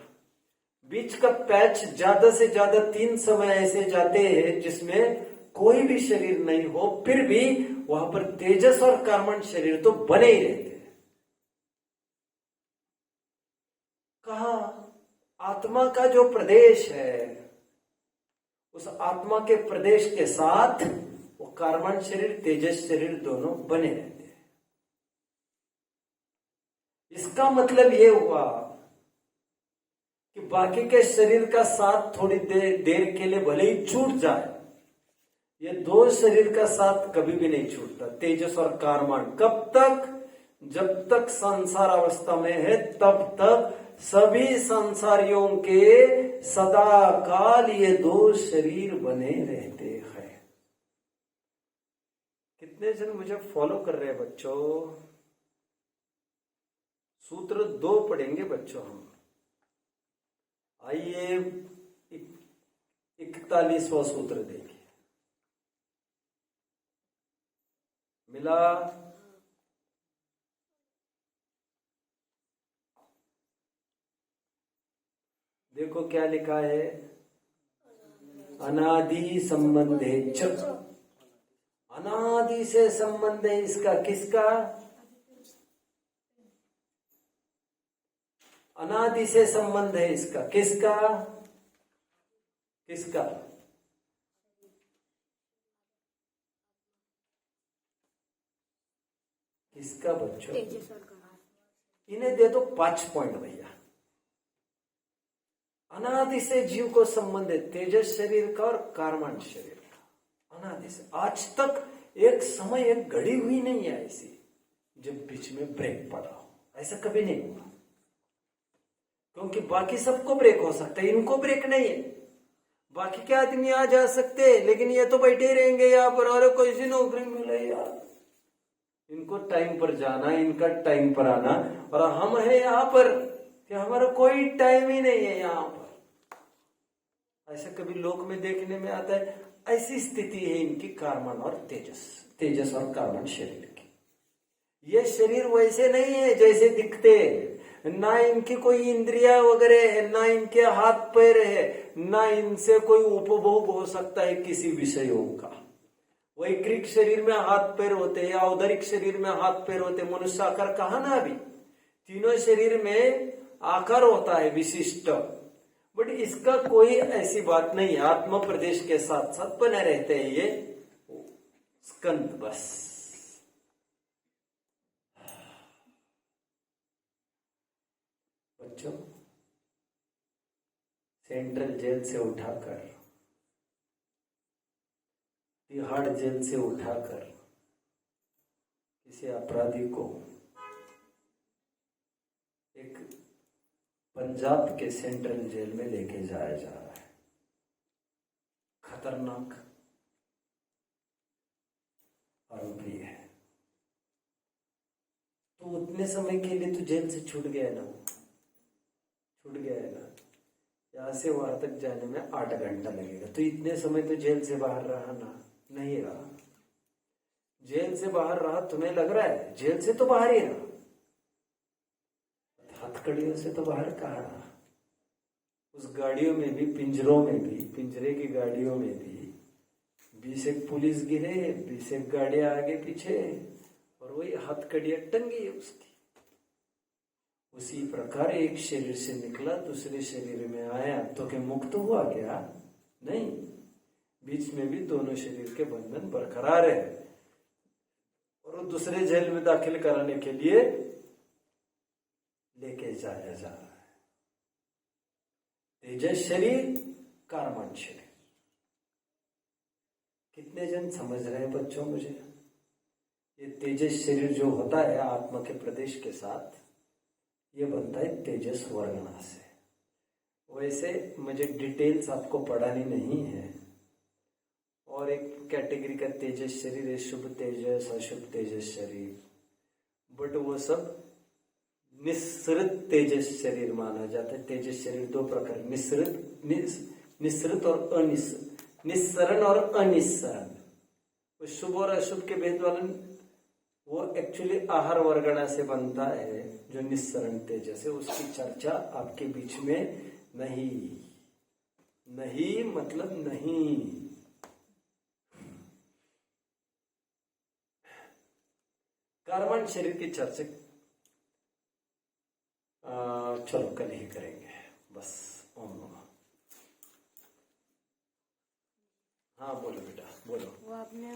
बीच का पैच ज्यादा से ज्यादा 3 समय ऐसे जाते हैं जिसमें कोई भी शरीर नहीं हो, फिर भी वहां पर तेजस और कर्मण शरीर तो बने ही रहते हैं। कहा आत्मा का जो प्रदेश है, उस आत्मा के प्रदेश के साथ वो कर्मण शरीर, तेजस शरीर दोनों बने रहते हैं। इसका मतलब ये हुआ कि बाकी के शरीर का साथ थोड़ी देर के लिए भले ही छूट जाए, ये 2 शरीर का साथ कभी भी नहीं छूटता, तेजस और कर्मण। कब तक? जब तक संसार अवस्था में है, तब तक सभी संसारियों के सदा काल ये 2 शरीर बने रहते हैं। कितने जन मुझे फॉलो कर रहे हैं बच्चों? सूत्र 2 पढ़ेंगे बच्चों हम। आइए 41वां सूत्र देखिए। मिला? देखो क्या लिखा है, अनादि संबंधे च। अनादि से संबंध है इसका, किसका? अनादि से संबंध है इसका, किसका? किसका? किसका बच्चों? इन्हें दे दो 5 पॉइंट भैया। अनादि से जीव को संबंध है तेजस शरीर का और कर्मण शरीर का। अनादि से आज तक एक समय, एक घड़ी हुई नहीं है ऐसी जब बीच में ब्रेक पड़ा हो। ऐसा कभी नहीं हुआ, क्योंकि बाकी सबको ब्रेक हो सकता है, इनको ब्रेक नहीं है। बाकी के आदमी आ जा सकते हैं, लेकिन ये तो बैठे ही रहेंगे यहाँ पर, और कोई सी नौकरी मिले यार। इनको टाइम पर जाना, इनका टाइम पर आना, और हम है यहाँ पर कि हमारा कोई टाइम ही नहीं है यहाँ पर। ऐसा कभी लोक में देखने में आता है। ऐसी स्थिति है इनकी कार्बन और तेजस और कार्बन शरीर की। ये शरीर वैसे नहीं है जैसे दिखते, ना इनकी कोई इंद्रिया वगैरह है, ना इनके हाथ पैर है, ना इनसे कोई उपभोग हो सकता है किसी विषयों का। वैक्रिक शरीर में हाथ पैर होते हैं, औदरिक शरीर में हाथ पैर होते, मनुष्य आकार कहा ना अभी, तीनों शरीर में आकार होता है विशिष्ट, बट इसका कोई ऐसी बात नहीं। आत्म प्रदेश के साथ साथ बने रहते हैं ये स्कंद बस। बच्चों, सेंट्रल जेल से उठाकर, तिहाड़ जेल से उठाकर किसी अपराधी को एक पंजाब के सेंट्रल जेल में लेके जाया जा रहा है। खतरनाक आरोपी है। तो उतने समय के लिए तो जेल से छूट गया ना, छूट गया है ना। यहाँ से वहां तक जाने में 8 घंटा लगेगा, तो इतने समय तो जेल से बाहर रहा ना, नहीं रहा। जेल से बाहर रहा, तुम्हें लग रहा है जेल से तो बाहर ही रहा, हथकड़ियों से तो बाहर कहाँ रहा। उस गाड़ियों में भी, पिंजरों में भी, पिंजरे की गाड़ियों में भी 20 एक पुलिस गिरे, 20 एक गाड़ियां आगे पीछे, और वही हथकड़ियां टंगी है उसकी। उसी प्रकार एक शरीर से निकला, दूसरे शरीर में आया, तो क्या मुक्त हुआ क्या? नहीं, बीच में भी दोनों शरीर के बंधन बरकरार है, और वो दूसरे जेल में दाखिल कराने के लिए लेके जाया जा रहा है। तेजस शरीर, कार्बन शरीर। कितने जन समझ रहे हैं बच्चों मुझे? ये तेजस शरीर जो होता है आत्मा के प्रदेश के साथ, ये बनता है तेजस वर्णा से। वैसे मुझे डिटेल्स आपको पढ़ानी नहीं है। और एक कैटेगरी का तेजस शरीर है, शुभ तेजस, अशुभ तेजस शरीर, बट वो सब निस्सृत तेजस शरीर माना जाता है। तेजस शरीर 2 प्रकार, निस्सृत और अनिस्सृत, निस्सरण और अनिस्सरण। शुभ और अशुभ के भेद वाला वो एक्चुअली आहार वर्गणा से बनता है। जो निस्सरण तेजस है उसकी चर्चा आपके बीच में नहीं मतलब नहीं। कार्बन शरीर की चर्चा चलो कल ही करेंगे बस। ओम नमः। हाँ बोलो बेटा, बोलो। वो आपने